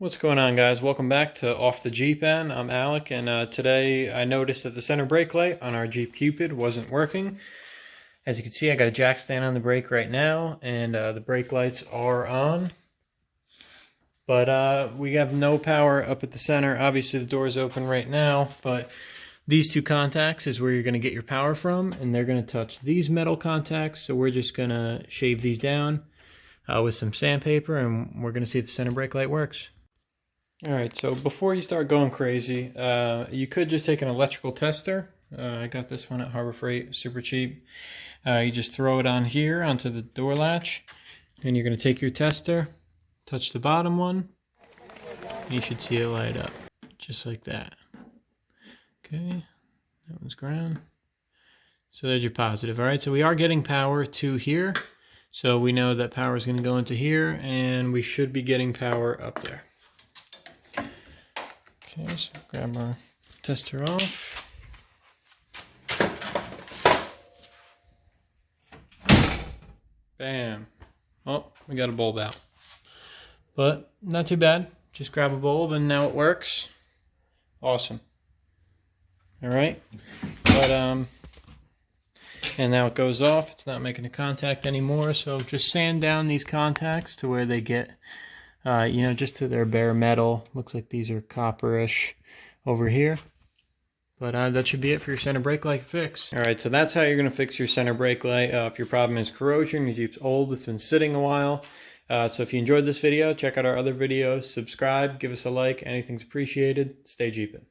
What's going on, guys? Welcome back to Off the Jeepin. I'm Alec, and today I noticed that the center brake light on our Jeep Cupid wasn't working. As you can see, I got a jack stand on the brake right now, and the brake lights are on. But we have no power up at the center. Obviously, the door is open right now, but these two contacts is where you're going to get your power from, and they're going to touch these metal contacts. So we're just going to shave these down with some sandpaper, and we're going to see if the center brake light works. Alright, so before you start going crazy, you could just take an electrical tester. I got this one at Harbor Freight, super cheap. You just throw it on here, onto the door latch, and you're going to take your tester, touch the bottom one, and you should see it light up, just like that. Okay, that one's ground. So there's your positive. Alright, so we are getting power to here, so we know that power is going to go into here, and we should be getting power up there. Okay, so grab our tester off. Bam. Oh, we got a bulb out. But not too bad. Just grab a bulb and now it works. Awesome. Alright. But and now it goes off. It's not making a contact anymore. So just sand down these contacts to where they get just to their bare metal. Looks like these are copperish over here. But that should be it for your center brake light fix. Alright, so that's how you're going to fix your center brake light. If your problem is corrosion, your Jeep's old, it's been sitting a while. So if you enjoyed this video, check out our other videos, subscribe, give us a like, anything's appreciated. Stay Jeepin'.